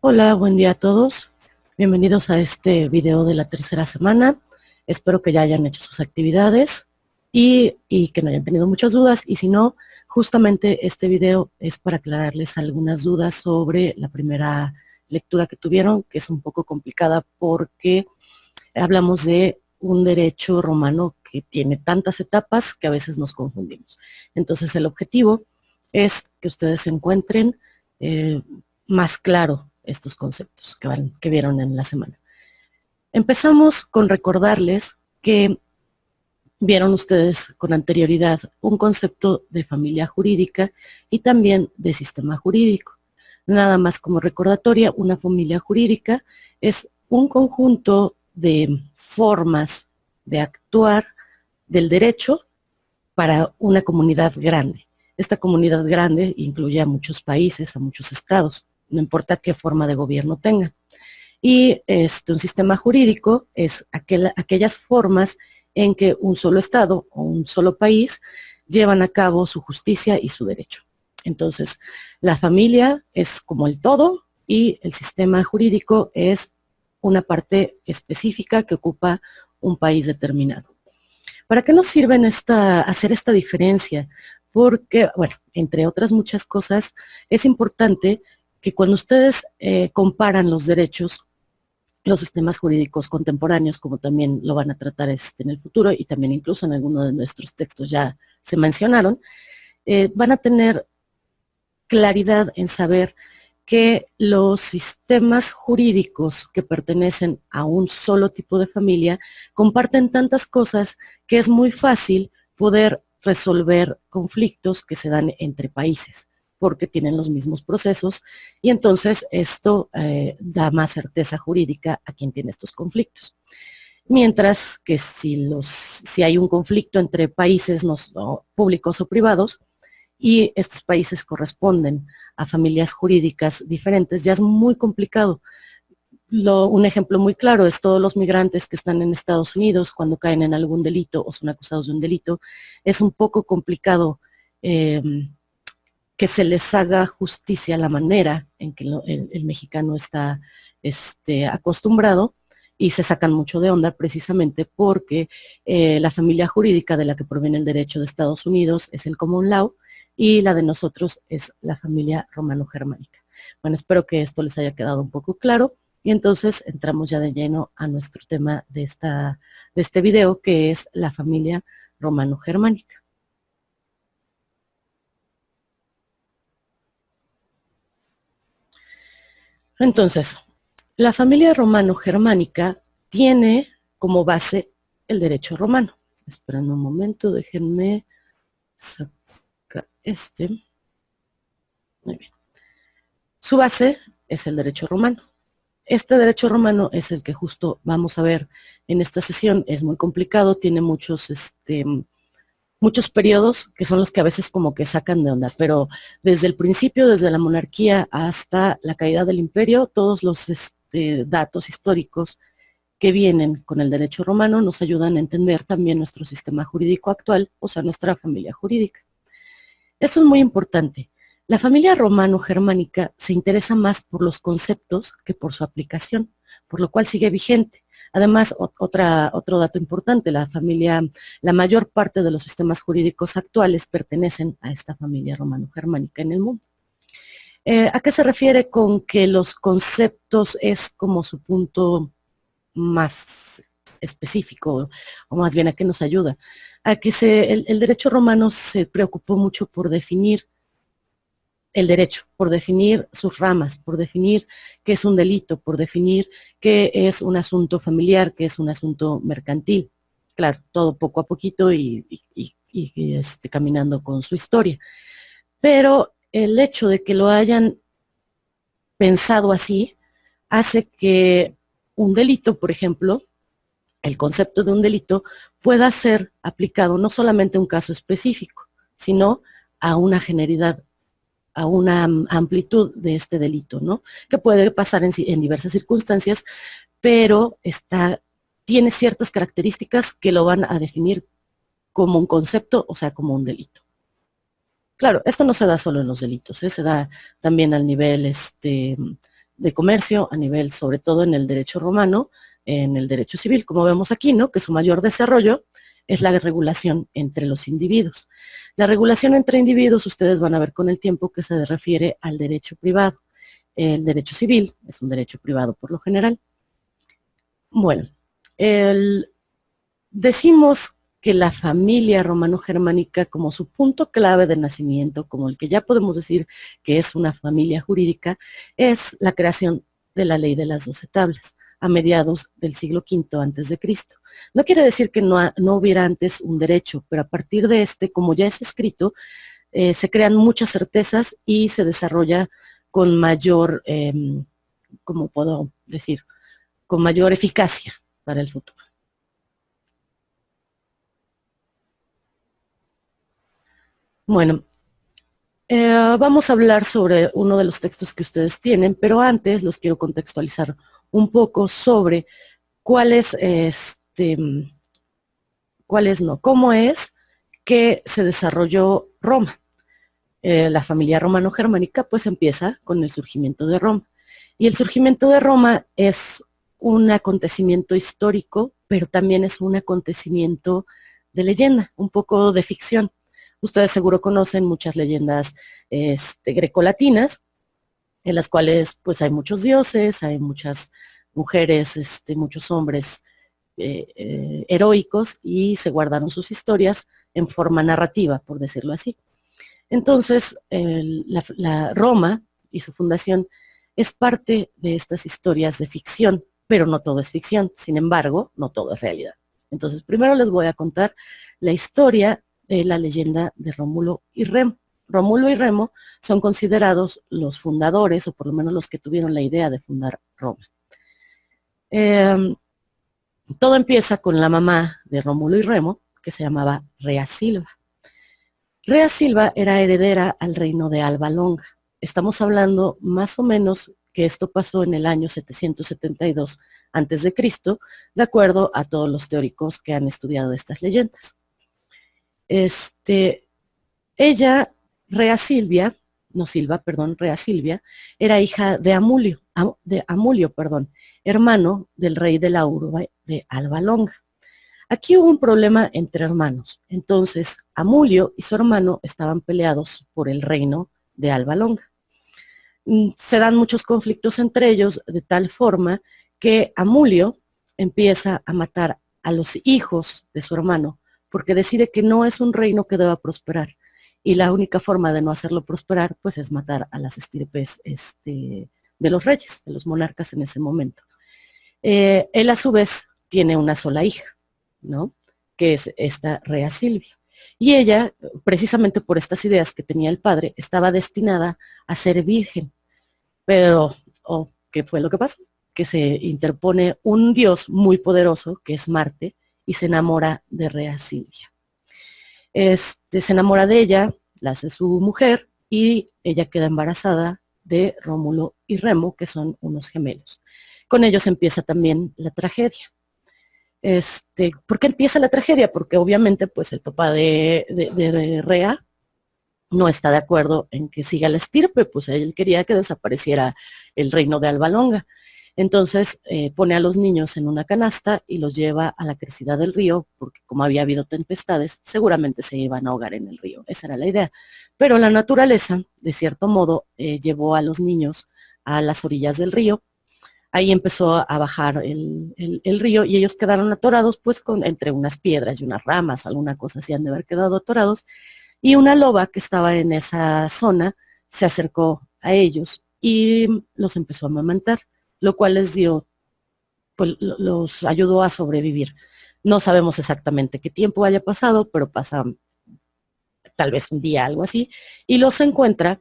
Hola, buen día a todos. Bienvenidos a este video de la tercera semana. Espero que ya hayan hecho sus actividades y que no hayan tenido muchas dudas. Y si no, justamente este video es para aclararles algunas dudas sobre la primera lectura que tuvieron, que es un poco complicada porque hablamos de un derecho romano que tiene tantas etapas que a veces nos confundimos. Entonces el objetivo es que ustedes encuentren más claro estos conceptos que vieron en la semana. Empezamos con recordarles que vieron ustedes con anterioridad un concepto de familia jurídica y también de sistema jurídico. Nada más como recordatoria, una familia jurídica es un conjunto de formas de actuar del derecho para una comunidad grande. Esta comunidad grande incluye a muchos países, a muchos estados, no importa qué forma de gobierno tengan. Y un sistema jurídico es aquellas formas en que un solo estado o un solo país llevan a cabo su justicia y su derecho. Entonces, la familia es como el todo y el sistema jurídico es una parte específica que ocupa un país determinado. ¿Para qué nos sirve hacer esta diferencia? Porque, bueno, entre otras muchas cosas, es importante que cuando ustedes comparan los derechos, los sistemas jurídicos contemporáneos, como también lo van a tratar en el futuro, y también incluso en alguno de nuestros textos ya se mencionaron, van a tener claridad en saber que los sistemas jurídicos que pertenecen a un solo tipo de familia comparten tantas cosas que es muy fácil poder resolver conflictos que se dan entre países, porque tienen los mismos procesos y entonces esto da más certeza jurídica a quien tiene estos conflictos. Mientras que si hay un conflicto entre países públicos o privados, y estos países corresponden a familias jurídicas diferentes, ya es muy complicado. Un ejemplo muy claro es todos los migrantes que están en Estados Unidos cuando caen en algún delito o son acusados de un delito. Es un poco complicado que se les haga justicia a la manera en que el mexicano está acostumbrado y se sacan mucho de onda precisamente porque la familia jurídica de la que proviene el derecho de Estados Unidos es el common law y la de nosotros es la familia romano-germánica. Bueno, espero que esto les haya quedado un poco claro y entonces entramos ya de lleno a nuestro tema de este video, que es la familia romano-germánica. Entonces, la familia romano-germánica tiene como base el derecho romano. Esperen un momento, déjenme sacar Muy bien. Su base es el derecho romano. Este derecho romano es el que justo vamos a ver en esta sesión. Es muy complicado, tiene muchos periodos que son los que a veces como que sacan de onda, pero desde el principio, desde la monarquía hasta la caída del imperio, todos los datos históricos que vienen con el derecho romano nos ayudan a entender también nuestro sistema jurídico actual, o sea, nuestra familia jurídica. Esto es muy importante. La familia romano-germánica se interesa más por los conceptos que por su aplicación, por lo cual sigue vigente. Además, otro dato importante, la mayor parte de los sistemas jurídicos actuales pertenecen a esta familia romano-germánica en el mundo. ¿A qué se refiere con que los conceptos es como su punto más específico, o más bien a qué nos ayuda? A que el derecho romano se preocupó mucho por definir el derecho, por definir sus ramas, por definir qué es un delito, por definir qué es un asunto familiar, qué es un asunto mercantil. Claro, todo poco a poquito y caminando con su historia. Pero el hecho de que lo hayan pensado así hace que un delito, por ejemplo, el concepto de un delito pueda ser aplicado no solamente a un caso específico, sino a una generalidad, a una amplitud de este delito, ¿no? Que puede pasar en diversas circunstancias, pero tiene ciertas características que lo van a definir como un concepto, o sea, como un delito. Claro, esto no se da solo en los delitos, se da también al nivel de comercio, a nivel, sobre todo en el derecho romano, en el derecho civil, como vemos aquí, ¿no? Que su mayor desarrollo es la regulación entre los individuos. La regulación entre individuos, ustedes van a ver con el tiempo que se refiere al derecho privado. El derecho civil es un derecho privado por lo general. Bueno, decimos que la familia romano-germánica, como su punto clave de nacimiento, como el que ya podemos decir que es una familia jurídica, es la creación de la ley de las 12 tablas a mediados del siglo V antes de Cristo. No quiere decir que no hubiera antes un derecho, pero a partir de este, como ya es escrito, se crean muchas certezas y se desarrolla con mayor, ¿cómo puedo decir? Con mayor eficacia para el futuro. Bueno, vamos a hablar sobre uno de los textos que ustedes tienen, pero antes los quiero contextualizar un poco sobre cómo es que se desarrolló Roma. La familia romano-germánica pues empieza con el surgimiento de Roma. Y el surgimiento de Roma es un acontecimiento histórico, pero también es un acontecimiento de leyenda, un poco de ficción. Ustedes seguro conocen muchas leyendas grecolatinas, en las cuales pues hay muchos dioses, hay muchas mujeres, muchos hombres heroicos, y se guardaron sus historias en forma narrativa, por decirlo así. Entonces, la Roma y su fundación es parte de estas historias de ficción, pero no todo es ficción, sin embargo, no todo es realidad. Entonces, primero les voy a contar la historia de la leyenda de Rómulo y Remo. Rómulo y Remo son considerados los fundadores, o por lo menos los que tuvieron la idea de fundar Roma. Todo empieza con la mamá de Rómulo y Remo, que se llamaba Rea Silva. Rea Silva era heredera al reino de Alba Longa. Estamos hablando más o menos que esto pasó en el año 772 a.C., de acuerdo a todos los teóricos que han estudiado estas leyendas. Ella, Rea Silvia, era hija de Amulio, hermano del rey de la urbe de Alba Longa. Aquí hubo un problema entre hermanos. Entonces, Amulio y su hermano estaban peleados por el reino de Alba Longa. Se dan muchos conflictos entre ellos, de tal forma que Amulio empieza a matar a los hijos de su hermano, porque decide que no es un reino que deba prosperar. Y la única forma de no hacerlo prosperar, pues, es matar a las estirpes de los reyes, de los monarcas en ese momento. Él, a su vez, tiene una sola hija, ¿no? Que es esta Rea Silvia. Y ella, precisamente por estas ideas que tenía el padre, estaba destinada a ser virgen. Pero, ¿qué fue lo que pasó? Que se interpone un dios muy poderoso, que es Marte, y se enamora de Rea Silvia. Se enamora de ella, la hace su mujer, y ella queda embarazada de Rómulo y Remo, que son unos gemelos. Con ellos empieza también la tragedia. ¿Por qué empieza la tragedia? Porque obviamente pues el papá de Rea no está de acuerdo en que siga la estirpe, pues él quería que desapareciera el reino de Alba Longa. Entonces pone a los niños en una canasta y los lleva a la crecida del río, porque como había habido tempestades, seguramente se iban a ahogar en el río. Esa era la idea. Pero la naturaleza, de cierto modo, llevó a los niños a las orillas del río. Ahí empezó a bajar el río y ellos quedaron atorados pues entre unas piedras y unas ramas, alguna cosa así, han de haber quedado atorados. Y una loba que estaba en esa zona se acercó a ellos y los empezó a amamantar, lo cual les dio, pues los ayudó a sobrevivir. No sabemos exactamente qué tiempo haya pasado, pero pasa tal vez un día, algo así, y los encuentra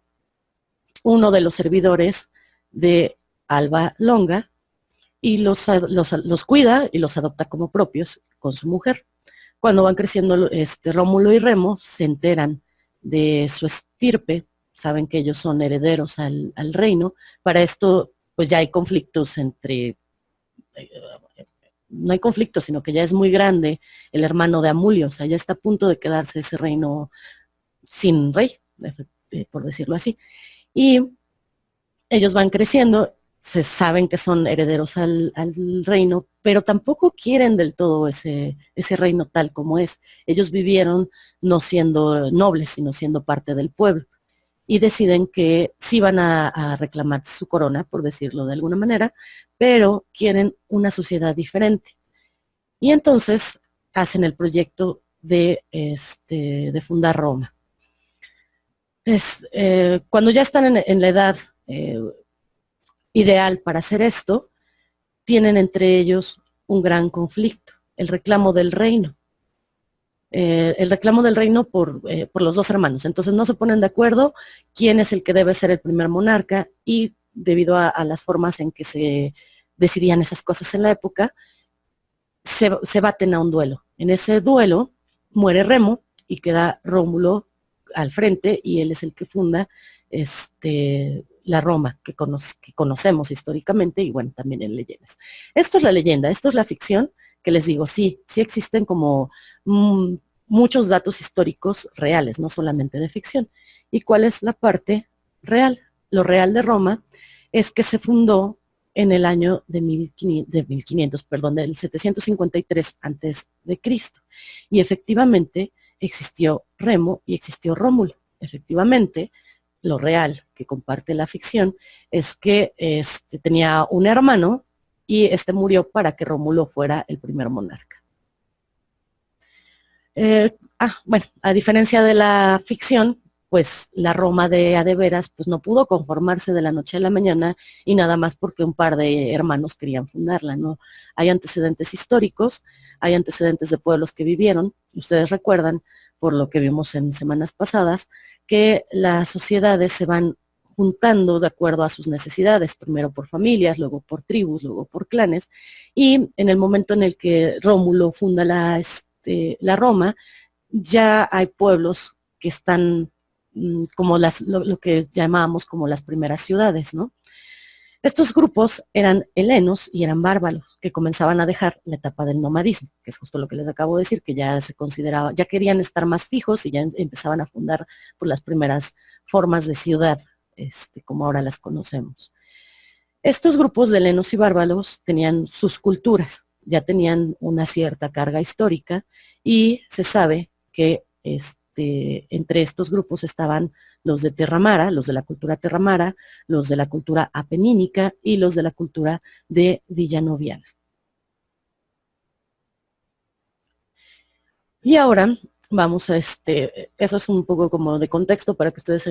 uno de los servidores de Alba Longa y los cuida y los adopta como propios con su mujer. Cuando van creciendo, Rómulo y Remo se enteran de su estirpe, saben que ellos son herederos al reino. Para esto, pues ya hay conflictos no hay conflictos, sino que ya es muy grande el hermano de Amulio, o sea, ya está a punto de quedarse ese reino sin rey, por decirlo así. Y ellos van creciendo, se saben que son herederos al reino, pero tampoco quieren del todo ese reino tal como es. Ellos vivieron no siendo nobles, sino siendo parte del pueblo. Y deciden que sí van a reclamar su corona, por decirlo de alguna manera, pero quieren una sociedad diferente. Y entonces hacen el proyecto de fundar Roma. Cuando ya están en la edad ideal para hacer esto, tienen entre ellos un gran conflicto, el reclamo del reino. El reclamo del reino por los dos hermanos. Entonces no se ponen de acuerdo quién es el que debe ser el primer monarca y debido a las formas en que se decidían esas cosas en la época, se baten a un duelo. En ese duelo muere Remo y queda Rómulo al frente y él es el que funda la Roma que conocemos históricamente y bueno, también en leyendas. Esto es la leyenda, esto es la ficción que les digo, sí existen como muchos datos históricos reales, no solamente de ficción. ¿Y cuál es la parte real? Lo real de Roma es que se fundó en el año de 1500, perdón, del 753 antes de Cristo. Y efectivamente existió Remo y existió Rómulo. Efectivamente, lo real que comparte la ficción es que tenía un hermano y murió para que Rómulo fuera el primer monarca. Bueno, a diferencia de la ficción, pues la Roma de adeveras pues no pudo conformarse de la noche a la mañana y nada más porque un par de hermanos querían fundarla, ¿no? Hay antecedentes históricos, hay antecedentes de pueblos que vivieron, ustedes recuerdan, por lo que vimos en semanas pasadas, que las sociedades se van juntando de acuerdo a sus necesidades, primero por familias, luego por tribus, luego por clanes, y en el momento en el que Rómulo funda la Roma, ya hay pueblos que están como lo que llamábamos como las primeras ciudades, ¿no? Estos grupos eran helenos y eran bárbaros, que comenzaban a dejar la etapa del nomadismo, que es justo lo que les acabo de decir, que ya se consideraba, ya querían estar más fijos y ya empezaban a fundar por las primeras formas de ciudad, como ahora las conocemos. Estos grupos de helenos y bárbaros tenían sus culturas, ya tenían una cierta carga histórica y se sabe que entre estos grupos estaban los de Terramara, los de la cultura terramara, los de la cultura apenínica y los de la cultura de Villanoviana. Y ahora vamos a eso es un poco como de contexto para que ustedes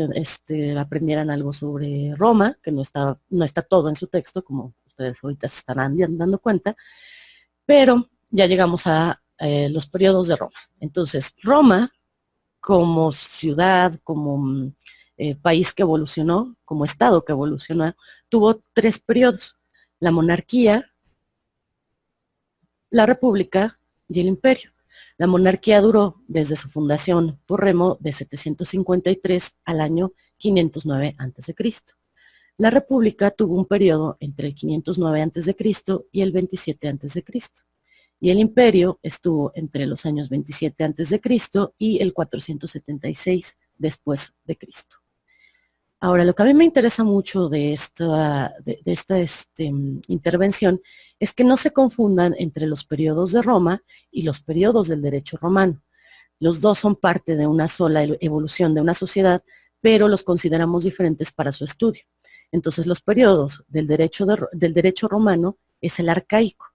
aprendieran algo sobre Roma, que no está todo en su texto, como ustedes ahorita se estarán dando cuenta, pero ya llegamos a los periodos de Roma. Entonces, Roma, como ciudad, como país que evolucionó, como estado que evolucionó, tuvo 3 periodos: la monarquía, la república y el imperio. La monarquía duró desde su fundación por Remo de 753 al año 509 a.C. La república tuvo un periodo entre el 509 a.C. y el 27 a.C. Y el imperio estuvo entre los años 27 a.C. y el 476 después de Cristo. Ahora, lo que a mí me interesa mucho de esta intervención es que no se confundan entre los periodos de Roma y los periodos del derecho romano. Los dos son parte de una sola evolución de una sociedad, pero los consideramos diferentes para su estudio. Entonces, los periodos del derecho romano es el arcaico,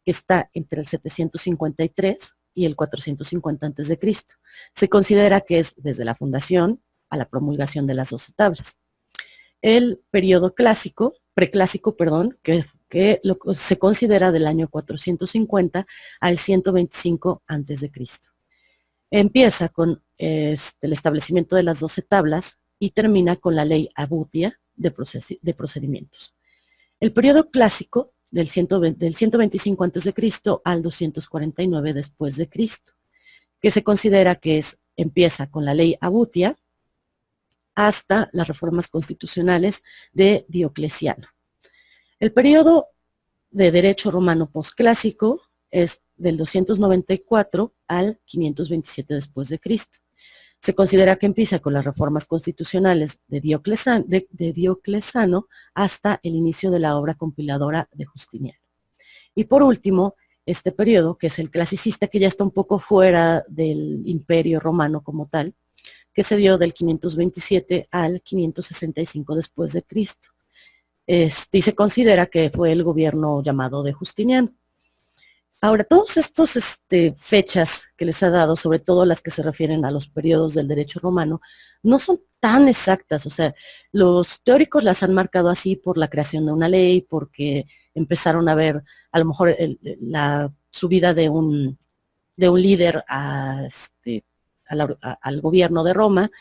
que está entre el 753 y el 450 a.C. Se considera que es desde la fundación a la promulgación de las 12 tablas. El periodo preclásico, que se considera del año 450 al 125 a.C. Empieza con el establecimiento de las 12 tablas y termina con la ley abutia de procedimientos. El periodo clásico del 125 a.C. al 249 después de Cristo, que se considera que empieza con la ley abutia hasta las reformas constitucionales de Diocleciano. El periodo de derecho romano posclásico es del 294 al 527 después de Cristo. Se considera que empieza con las reformas constitucionales de Dioclesano hasta el inicio de la obra compiladora de Justiniano. Y por último, este periodo, que es el clasicista, que ya está un poco fuera del Imperio Romano como tal, que se dio del 527 al 565 después de Cristo. Y se considera que fue el gobierno llamado de Justiniano. Ahora, todas estas fechas que les ha dado, sobre todo las que se refieren a los periodos del derecho romano, no son tan exactas. O sea, los teóricos las han marcado así por la creación de una ley, porque empezaron a ver a lo mejor la subida de un líder al gobierno de Roma,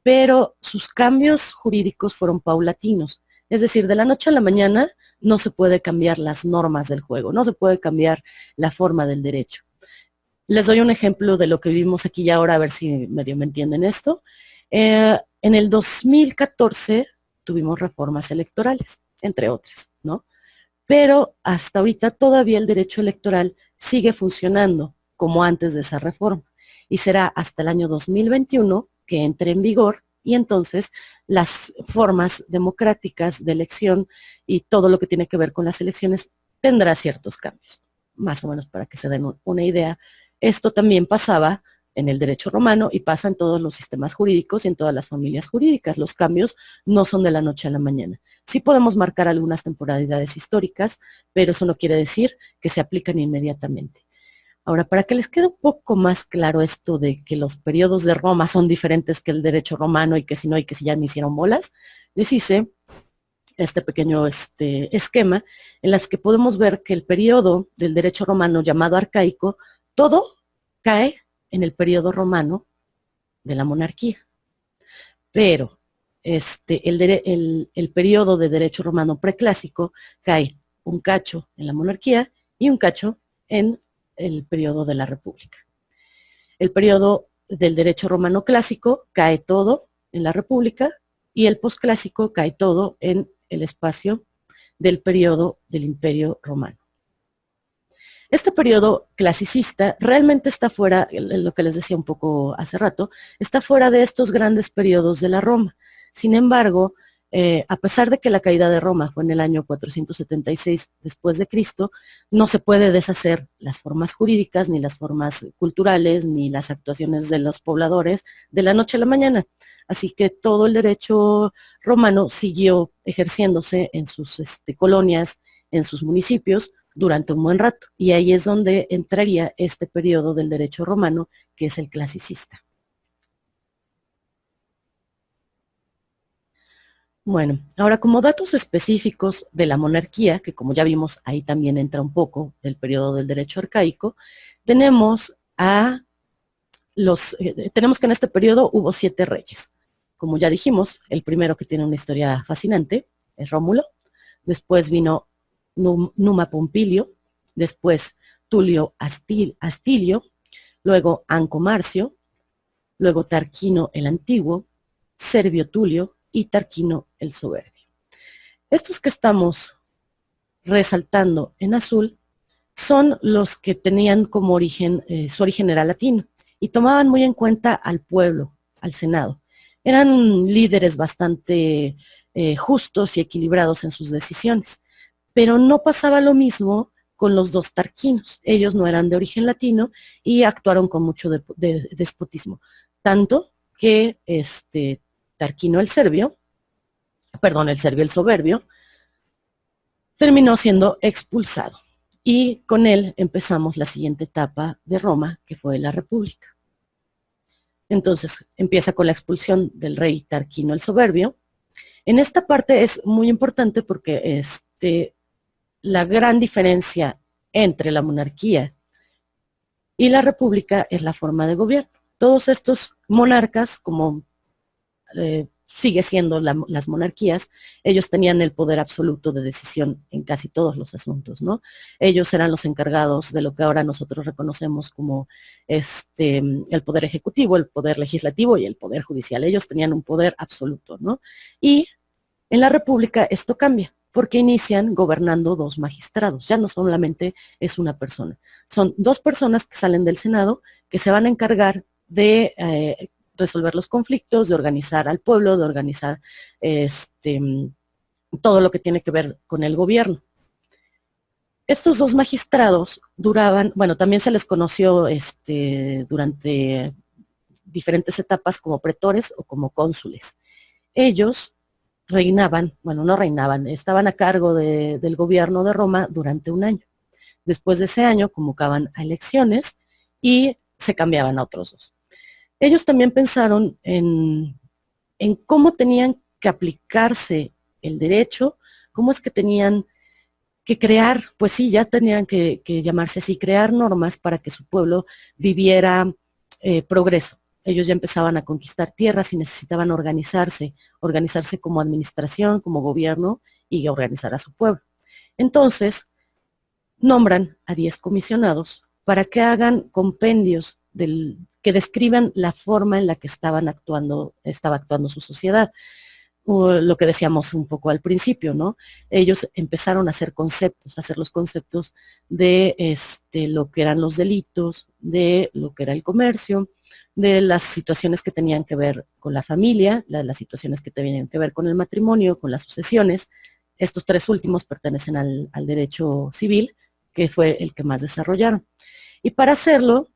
pero sus cambios jurídicos fueron paulatinos. Es decir, de la noche a la mañana no se puede cambiar las normas del juego, no se puede cambiar la forma del derecho. Les doy un ejemplo de lo que vivimos aquí y ahora, a ver si medio me entienden esto. En el 2014 tuvimos reformas electorales, entre otras, ¿no? Pero hasta ahorita todavía el derecho electoral sigue funcionando como antes de esa reforma. Y será hasta el año 2021 que entre en vigor, y entonces las formas democráticas de elección y todo lo que tiene que ver con las elecciones tendrá ciertos cambios. Más o menos para que se den una idea. Esto también pasaba en el derecho romano y pasa en todos los sistemas jurídicos y en todas las familias jurídicas. Los cambios no son de la noche a la mañana. Sí podemos marcar algunas temporalidades históricas, pero eso no quiere decir que se aplican inmediatamente. Ahora, para que les quede un poco más claro esto de que los periodos de Roma son diferentes que el derecho romano y que si no, y que si ya me hicieron bolas, les hice este pequeño esquema en las que podemos ver que el periodo del derecho romano llamado arcaico, todo cae en el periodo romano de la monarquía. Pero el periodo de derecho romano preclásico cae un cacho en la monarquía y un cacho en el periodo de la República. El periodo del derecho romano clásico cae todo en la República y el posclásico cae todo en el espacio del periodo del Imperio Romano. Este periodo clasicista realmente está fuera, lo que les decía un poco hace rato, está fuera de estos grandes periodos de la Roma. Sin embargo, a pesar de que la caída de Roma fue en el año 476 después de Cristo, no se puede deshacer las formas jurídicas, ni las formas culturales, ni las actuaciones de los pobladores de la noche a la mañana. Así que todo el derecho romano siguió ejerciéndose en sus colonias, en sus municipios, durante un buen rato. Y ahí es donde entraría este periodo del derecho romano, que es el clasicista. Bueno, ahora como datos específicos de la monarquía, que como ya vimos, ahí también entra un poco del periodo del derecho arcaico, tenemos tenemos que en este periodo hubo 7 reyes. Como ya dijimos, el primero que tiene una historia fascinante es Rómulo, después vino Numa Pompilio, después Tulio Astilio, luego Anco Marcio, luego Tarquino el Antiguo, Servio Tulio y Tarquino el Soberbio. Estos que estamos resaltando en azul son los que tenían como origen, su origen era latino, y tomaban muy en cuenta al pueblo, al Senado. Eran líderes bastante justos y equilibrados en sus decisiones, pero no pasaba lo mismo con los 2 tarquinos. Ellos no eran de origen latino y actuaron con mucho despotismo. Tanto que Tarquino el Soberbio, terminó siendo expulsado. Y con él empezamos la siguiente etapa de Roma, que fue la República. Entonces, empieza con la expulsión del rey Tarquino el Soberbio. En esta parte es muy importante porque la gran diferencia entre la monarquía y la república es la forma de gobierno. Todos estos monarcas, como sigue siendo las monarquías, ellos tenían el poder absoluto de decisión en casi todos los asuntos, ¿no? Ellos eran los encargados de lo que ahora nosotros reconocemos como el poder ejecutivo, el poder legislativo y el poder judicial. Ellos tenían un poder absoluto, ¿no? Y en la república esto cambia, porque inician gobernando 2 magistrados. Ya no solamente es una persona. Son 2 personas que salen del Senado que se van a encargar de resolver los conflictos, de organizar al pueblo, de organizar todo lo que tiene que ver con el gobierno. Estos dos magistrados duraban, bueno, también se les conoció durante diferentes etapas como pretores o como cónsules. Ellos reinaban, bueno, no reinaban, estaban a cargo del gobierno de Roma durante un año. Después de ese año convocaban a elecciones y se cambiaban a otros dos. Ellos también pensaron en cómo tenían que aplicarse el derecho, cómo es que tenían que crear, pues sí, ya tenían que llamarse así, crear normas para que su pueblo viviera progreso. Ellos ya empezaban a conquistar tierras y necesitaban organizarse como administración, como gobierno y organizar a su pueblo. Entonces, nombran a 10 comisionados para que hagan compendios que describan la forma en la que estaba actuando su sociedad. Lo que decíamos un poco al principio, ¿no? Ellos empezaron a hacer los conceptos de lo que eran los delitos, de lo que era el comercio, de las situaciones que tenían que ver con la familia, las situaciones que tenían que ver con el matrimonio, con las sucesiones. Estos tres últimos pertenecen al derecho civil, que fue el que más desarrollaron. Y para hacerlo,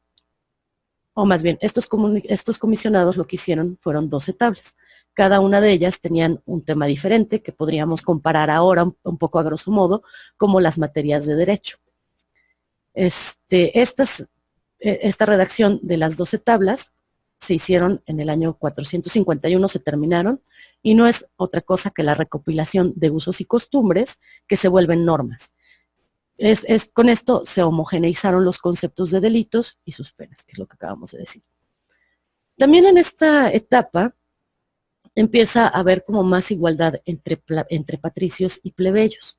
o más bien, estos comisionados lo que hicieron fueron 12 tablas. Cada una de ellas tenían un tema diferente que podríamos comparar ahora un poco a grosso modo como las materias de derecho. Esta redacción de las 12 tablas se hicieron en el año 451, se terminaron, y no es otra cosa que la recopilación de usos y costumbres que se vuelven normas. Con esto se homogeneizaron los conceptos de delitos y sus penas, que es lo que acabamos de decir. También en esta etapa empieza a haber como más igualdad entre patricios y plebeyos.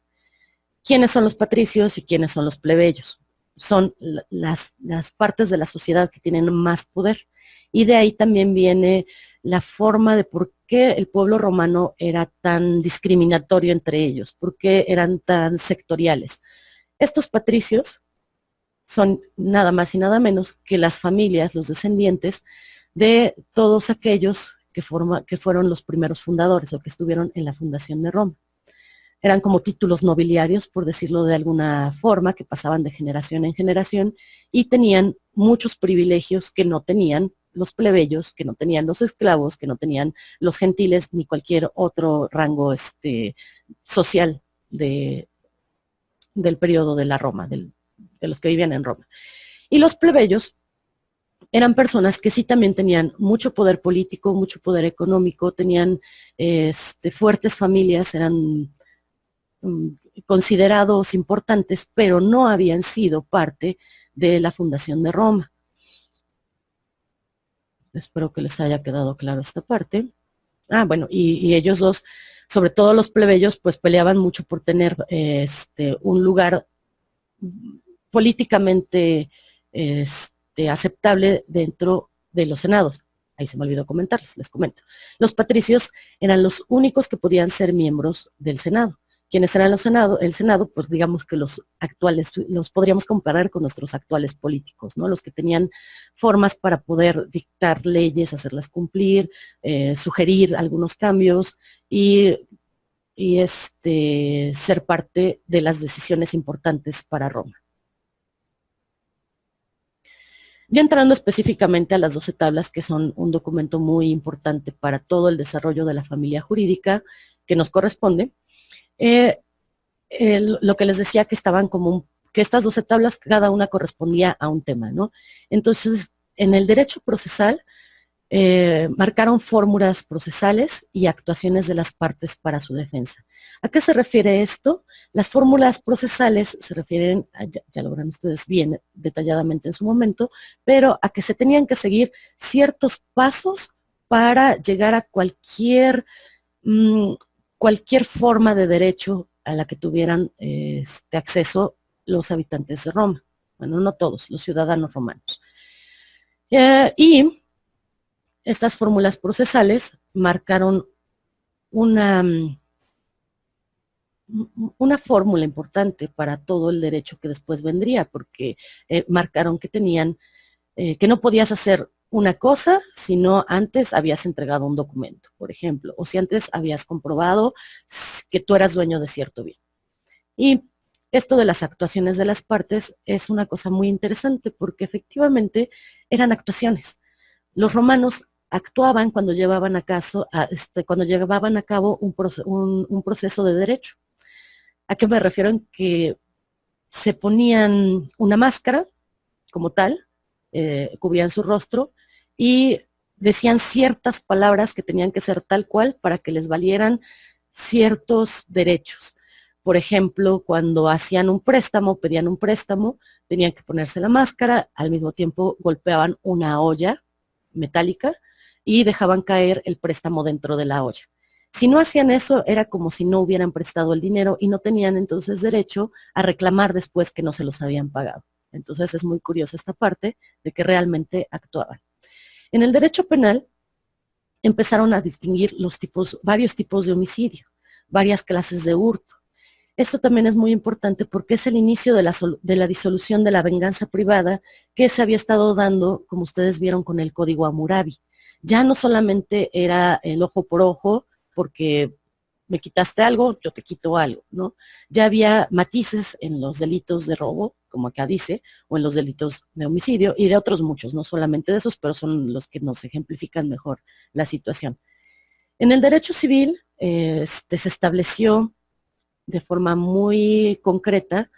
¿Quiénes son los patricios y quiénes son los plebeyos? Son las partes de la sociedad que tienen más poder. Y de ahí también viene la forma de por qué el pueblo romano era tan discriminatorio entre ellos, por qué eran tan sectoriales. Estos patricios son nada más y nada menos que las familias, los descendientes de todos aquellos que fueron los primeros fundadores o que estuvieron en la fundación de Roma. Eran como títulos nobiliarios, por decirlo de alguna forma, que pasaban de generación en generación y tenían muchos privilegios que no tenían los plebeyos, que no tenían los esclavos, que no tenían los gentiles, ni cualquier otro rango social del periodo de la Roma, de los que vivían en Roma. Y los plebeyos eran personas que sí también tenían mucho poder político, mucho poder económico, tenían fuertes familias, eran considerados importantes, pero no habían sido parte de la fundación de Roma. Espero que les haya quedado claro esta parte. Bueno, y ellos dos, sobre todo los plebeyos, pues peleaban mucho por tener un lugar políticamente aceptable dentro de los senados. Ahí se me olvidó comentarles, les comento. Los patricios eran los únicos que podían ser miembros del Senado. ¿Quiénes eran el Senado? Pues digamos que los actuales, los podríamos comparar con nuestros actuales políticos, ¿no? Los que tenían formas para poder dictar leyes, hacerlas cumplir, sugerir algunos cambios y ser parte de las decisiones importantes para Roma. Ya entrando específicamente a las 12 tablas, que son un documento muy importante para todo el desarrollo de la familia jurídica que nos corresponde, lo que les decía que estaban que estas 12 tablas, cada una correspondía a un tema, ¿no? Entonces, en el derecho procesal, marcaron fórmulas procesales y actuaciones de las partes para su defensa. ¿A qué se refiere esto? Las fórmulas procesales se refieren, ya lo verán ustedes bien detalladamente en su momento, pero a que se tenían que seguir ciertos pasos para llegar a cualquier forma de derecho a la que tuvieran acceso los habitantes de Roma. Bueno, no todos, los ciudadanos romanos. Y estas fórmulas procesales marcaron una fórmula importante para todo el derecho que después vendría, porque marcaron que no podías hacer una cosa si no antes habías entregado un documento, por ejemplo, o si antes habías comprobado que tú eras dueño de cierto bien. Y esto de las actuaciones de las partes es una cosa muy interesante porque efectivamente eran actuaciones. Los romanos actuaban cuando llevaban cuando llevaban a cabo un proceso de derecho. ¿A qué me refiero? En que se ponían una máscara como tal, cubrían su rostro y decían ciertas palabras que tenían que ser tal cual para que les valieran ciertos derechos. Por ejemplo, cuando hacían un préstamo, pedían un préstamo, tenían que ponerse la máscara, al mismo tiempo golpeaban una olla metálica y dejaban caer el préstamo dentro de la olla. Si no hacían eso, era como si no hubieran prestado el dinero y no tenían entonces derecho a reclamar después que no se los habían pagado. Entonces es muy curiosa esta parte de que realmente actuaban. En el derecho penal empezaron a distinguir varios tipos de homicidio, varias clases de hurto. Esto también es muy importante porque es el inicio de la disolución de la venganza privada que se había estado dando, como ustedes vieron, con el Código Hammurabi. Ya no solamente era el ojo por ojo, porque me quitaste algo, yo te quito algo, ¿no? Ya había matices en los delitos de robo, como acá dice, o en los delitos de homicidio, y de otros muchos, no solamente de esos, pero son los que nos ejemplifican mejor la situación. En el derecho civil se estableció de forma muy concreta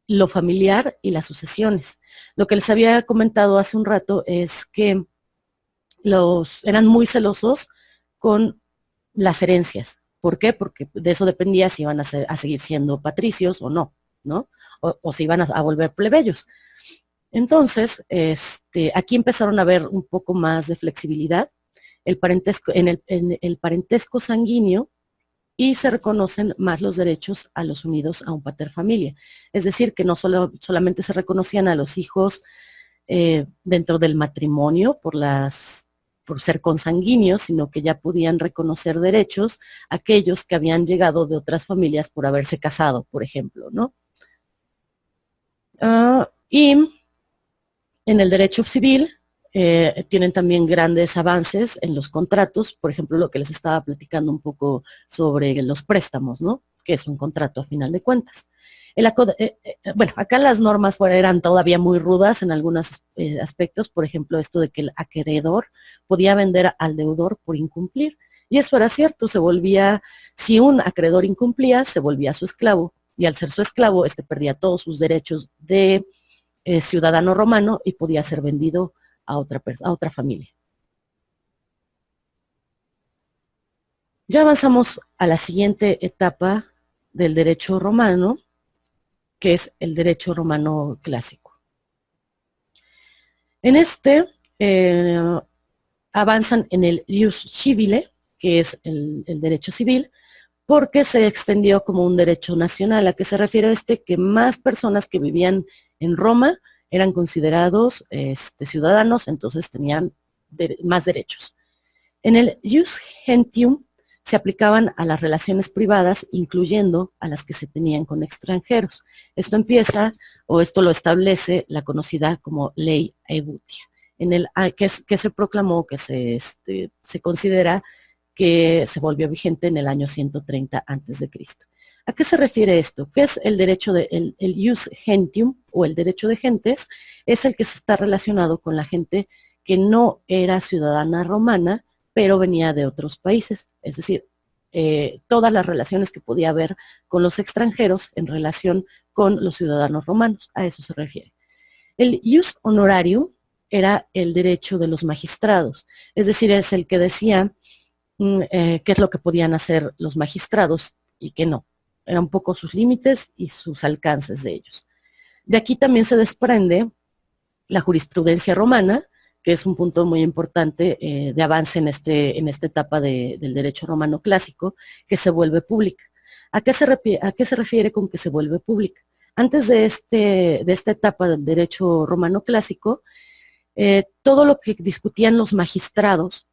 lo familiar y las sucesiones. Lo que les había comentado hace un rato es que eran muy celosos con las herencias. ¿Por qué? Porque de eso dependía si iban a seguir siendo patricios o no, ¿no? O si iban a volver plebeyos. Entonces, aquí empezaron a ver un poco más de flexibilidad en el parentesco sanguíneo y se reconocen más los derechos a los unidos a un pater familia. Es decir, que no solamente se reconocían a los hijos dentro del matrimonio por ser consanguíneos, sino que ya podían reconocer derechos a aquellos que habían llegado de otras familias por haberse casado, por ejemplo, ¿no? Y en el derecho civil tienen también grandes avances en los contratos, por ejemplo, lo que les estaba platicando un poco sobre los préstamos, ¿no? Que es un contrato a final de cuentas. Bueno, acá las normas eran todavía muy rudas en algunos aspectos, por ejemplo, esto de que el acreedor podía vender al deudor por incumplir. Y eso era cierto, si un acreedor incumplía, se volvía su esclavo, y al ser su esclavo, perdía todos sus derechos de ciudadano romano y podía ser vendido a otra familia. Ya avanzamos a la siguiente etapa del derecho romano, que es el derecho romano clásico. En avanzan en el ius civile, que es el derecho civil, porque se extendió como un derecho nacional. ¿A qué se refiere que más personas que vivían en Roma eran considerados ciudadanos, entonces tenían más derechos? En el ius gentium se aplicaban a las relaciones privadas, incluyendo a las que se tenían con extranjeros. Esto lo establece la conocida como ley Aebutia, que se proclamó, que se considera que se volvió vigente en el año 130 a.C. ¿A qué se refiere esto? ¿Qué es el derecho el ius gentium o el derecho de gentes? Es el que se está relacionado con la gente que no era ciudadana romana, pero venía de otros países, es decir, todas las relaciones que podía haber con los extranjeros en relación con los ciudadanos romanos, a eso se refiere. El ius honorarium era el derecho de los magistrados, es decir, es el que decía qué es lo que podían hacer los magistrados y qué no. Eran un poco sus límites y sus alcances de ellos. De aquí también se desprende la jurisprudencia romana, que es un punto muy importante de avance en esta etapa del derecho romano clásico, que se vuelve pública. ¿A qué se refiere con que se vuelve pública? Antes de esta etapa del derecho romano clásico, todo lo que discutían los magistrados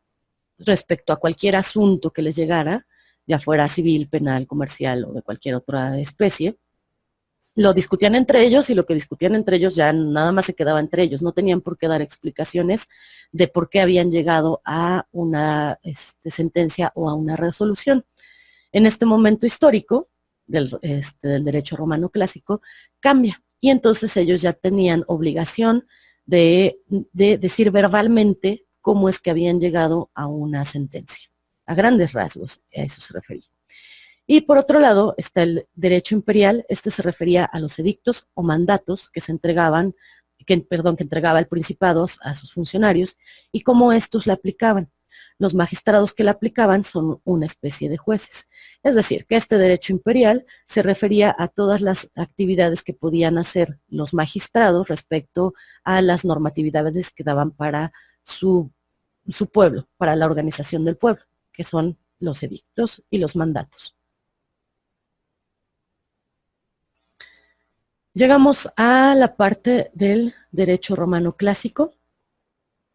respecto a cualquier asunto que les llegara, ya fuera civil, penal, comercial o de cualquier otra especie, lo discutían entre ellos y lo que discutían entre ellos ya nada más se quedaba entre ellos, no tenían por qué dar explicaciones de por qué habían llegado a una sentencia o a una resolución. En este momento histórico del derecho romano clásico cambia y entonces ellos ya tenían obligación de decir verbalmente cómo es que habían llegado a una sentencia. A grandes rasgos, a eso se refería. Y por otro lado está el derecho imperial. Este se refería a los edictos o mandatos que se entregaban, que entregaba el principado a sus funcionarios y cómo estos la aplicaban. Los magistrados que la aplicaban son una especie de jueces. Es decir, que este derecho imperial se refería a todas las actividades que podían hacer los magistrados respecto a las normatividades que daban para su pueblo, para la organización del pueblo, que son los edictos y los mandatos. Llegamos a la parte del derecho romano clásico.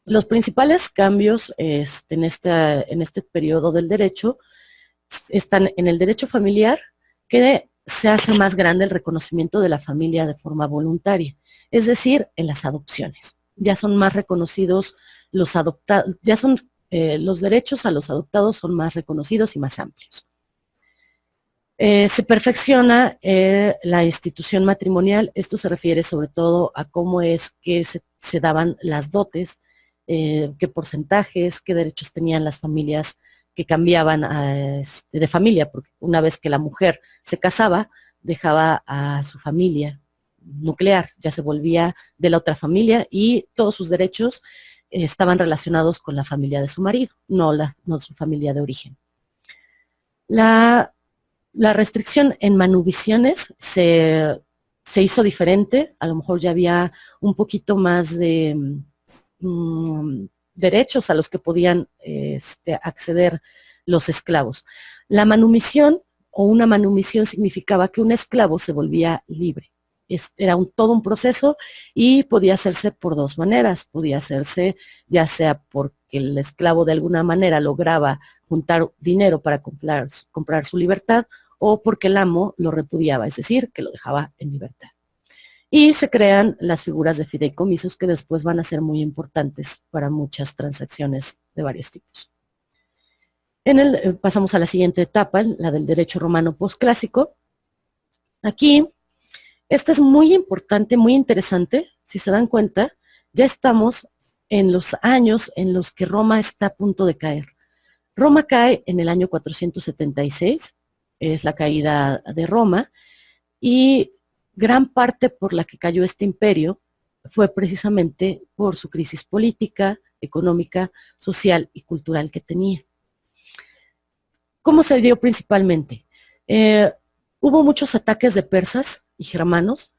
Los principales cambios en este periodo del derecho están en el derecho familiar, que se hace más grande el reconocimiento de la familia de forma voluntaria, es decir, en las adopciones. Ya son más reconocidos los adoptados, los derechos a los adoptados son más reconocidos y más amplios. Se perfecciona la institución matrimonial. Esto se refiere sobre todo a cómo es que se daban las dotes, qué porcentajes, qué derechos tenían las familias que cambiaban de familia, porque una vez que la mujer se casaba, dejaba a su familia nuclear, ya se volvía de la otra familia y todos sus derechos estaban relacionados con la familia de su marido, no su familia de origen. La restricción en manumisiones se hizo diferente, a lo mejor ya había un poquito más de derechos a los que podían acceder los esclavos. La manumisión o una manumisión significaba que un esclavo se volvía libre. Era todo un proceso y podía hacerse por dos maneras. Podía hacerse ya sea porque el esclavo de alguna manera lograba juntar dinero para comprar su libertad o porque el amo lo repudiaba, es decir, que lo dejaba en libertad. Y se crean las figuras de fideicomisos que después van a ser muy importantes para muchas transacciones de varios tipos. Pasamos a la siguiente etapa, la del derecho romano posclásico. Aquí, esta es muy importante, muy interesante. Si se dan cuenta, ya estamos en los años en los que Roma está a punto de caer. Roma cae en el año 476, es la caída de Roma, y gran parte por la que cayó este imperio fue precisamente por su crisis política, económica, social y cultural que tenía. ¿Cómo se dio principalmente? Hubo muchos ataques de persas y germanos,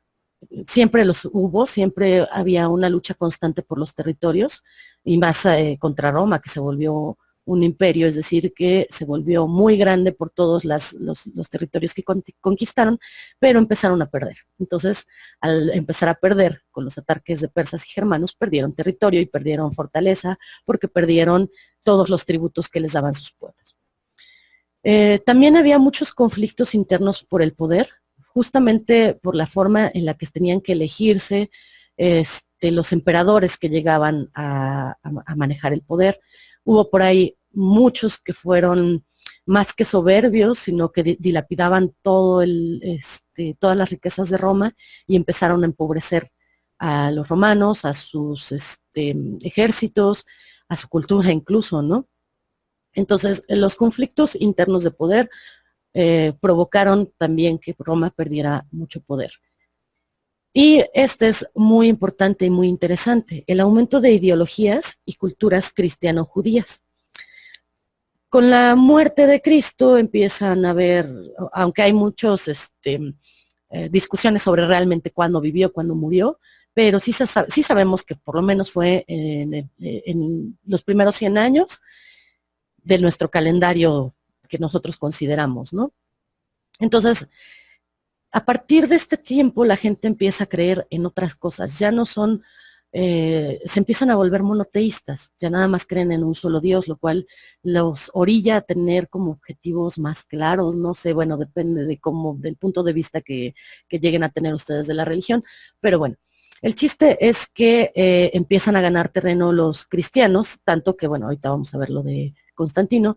siempre los hubo, siempre había una lucha constante por los territorios, y más contra Roma, que se volvió un imperio, es decir, que se volvió muy grande por todos los territorios que conquistaron, pero empezaron a perder. Entonces, al empezar a perder con los ataques de persas y germanos, perdieron territorio y perdieron fortaleza, porque perdieron todos los tributos que les daban sus pueblos. También había muchos conflictos internos por el poder, justamente por la forma en la que tenían que elegirse los emperadores que llegaban a manejar el poder. Hubo por ahí muchos que fueron más que soberbios, sino que dilapidaban todas las riquezas de Roma y empezaron a empobrecer a los romanos, a sus ejércitos, a su cultura incluso, ¿no? Entonces, los conflictos internos de poder provocaron también que Roma perdiera mucho poder. Y este es muy importante y muy interesante, el aumento de ideologías y culturas cristiano-judías. Con la muerte de Cristo empiezan a haber, aunque hay muchos discusiones sobre realmente cuándo vivió, cuándo murió, pero sí sabemos que por lo menos fue en los primeros 100 años de nuestro calendario que nosotros consideramos, ¿no? Entonces, a partir de este tiempo la gente empieza a creer en otras cosas, ya no son se empiezan a volver monoteístas, ya nada más creen en un solo Dios, lo cual los orilla a tener como objetivos más claros, no sé, bueno, depende de cómo, del punto de vista que lleguen a tener ustedes de la religión, pero bueno. El chiste es que empiezan a ganar terreno los cristianos, tanto que, bueno, ahorita vamos a ver lo de Constantino,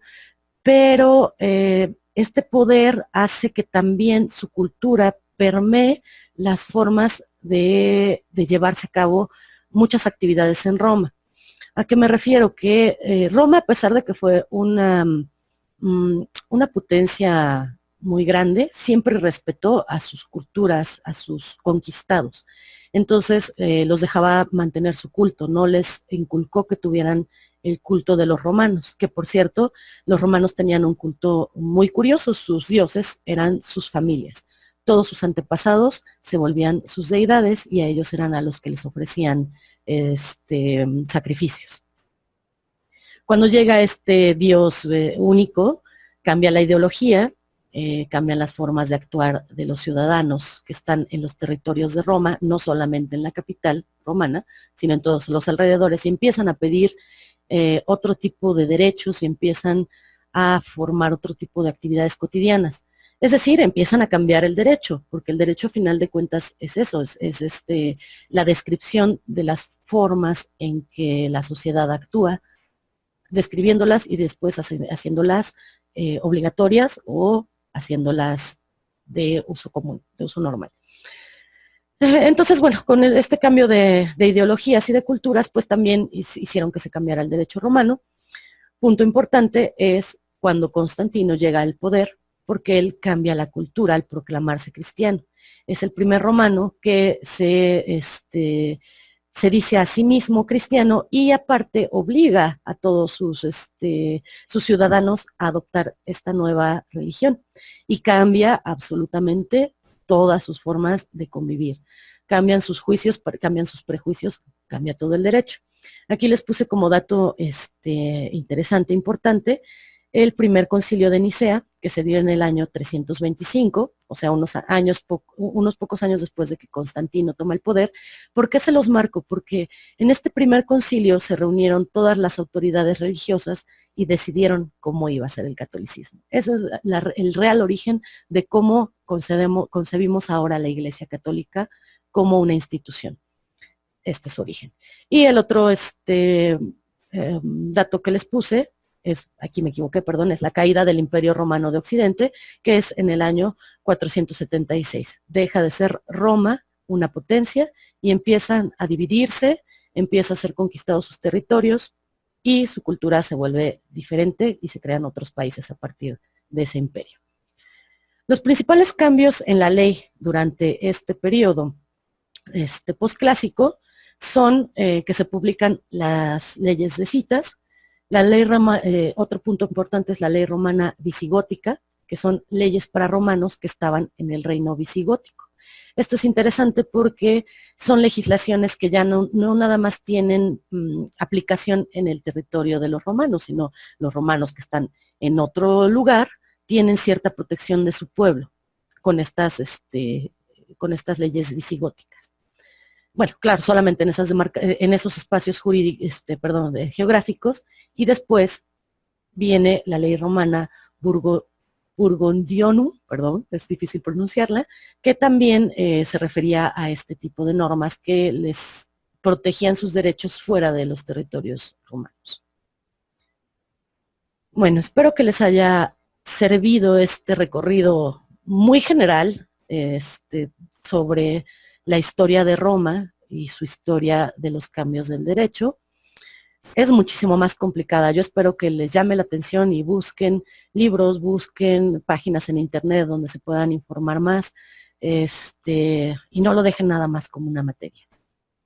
pero este poder hace que también su cultura permee las formas de llevarse a cabo muchas actividades en Roma. ¿A qué me refiero? Que Roma, a pesar de que fue una potencia muy grande, siempre respetó a sus culturas, a sus conquistados. Entonces los dejaba mantener su culto, no les inculcó que tuvieran el culto de los romanos, que por cierto, los romanos tenían un culto muy curioso, sus dioses eran sus familias. Todos sus antepasados se volvían sus deidades y a ellos eran a los que les ofrecían sacrificios. Cuando llega este Dios único, cambia la ideología, cambian las formas de actuar de los ciudadanos que están en los territorios de Roma, no solamente en la capital romana, sino en todos los alrededores, y empiezan a pedir otro tipo de derechos y empiezan a formar otro tipo de actividades cotidianas. Es decir, empiezan a cambiar el derecho, porque el derecho a final de cuentas es eso, es la descripción de las formas en que la sociedad actúa, describiéndolas y después haciéndolas obligatorias o haciéndolas de uso común, de uso normal. Entonces, bueno, con este cambio de ideologías y de culturas, pues también hicieron que se cambiara el derecho romano. Punto importante es cuando Constantino llega al poder, porque él cambia la cultura al proclamarse cristiano. Es el primer romano que se dice a sí mismo cristiano y aparte obliga a todos sus ciudadanos a adoptar esta nueva religión y cambia absolutamente todas sus formas de convivir. Cambian sus juicios, cambian sus prejuicios, cambia todo el derecho. Aquí les puse como dato interesante, importante, el primer concilio de Nicea, que se dio en el año 325, o sea, unos pocos años después de que Constantino toma el poder. ¿Por qué se los marco? Porque en este primer concilio se reunieron todas las autoridades religiosas y decidieron cómo iba a ser el catolicismo. Ese es el real origen de cómo concebimos ahora la Iglesia Católica como una institución. Este es su origen. Y el otro dato que les puse, aquí me equivoqué, perdón, es la caída del Imperio Romano de Occidente, que es en el año 476. Deja de ser Roma una potencia y empiezan a dividirse, empieza a ser conquistados sus territorios y su cultura se vuelve diferente y se crean otros países a partir de ese imperio. Los principales cambios en la ley durante este periodo posclásico son que se publican las leyes de citas. La ley otro punto importante es la ley romana visigótica, que son leyes para romanos que estaban en el reino visigótico. Esto es interesante porque son legislaciones que ya no nada más tienen aplicación en el territorio de los romanos, sino los romanos que están en otro lugar tienen cierta protección de su pueblo con estas leyes visigóticas. Bueno, claro, solamente en esos espacios geográficos, y después viene la ley romana Burgundionum, perdón, es difícil pronunciarla, que también se refería a este tipo de normas que les protegían sus derechos fuera de los territorios romanos. Bueno, espero que les haya servido este recorrido muy general sobre la historia de Roma y su historia de los cambios del derecho. Es muchísimo más complicada. Yo espero que les llame la atención y busquen libros, busquen páginas en internet donde se puedan informar más, y no lo dejen nada más como una materia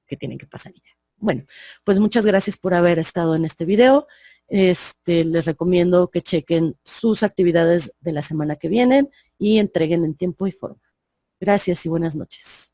que tienen que pasar ya. Bueno, pues muchas gracias por haber estado en este video. Les recomiendo que chequen sus actividades de la semana que vienen y entreguen en tiempo y forma. Gracias y buenas noches.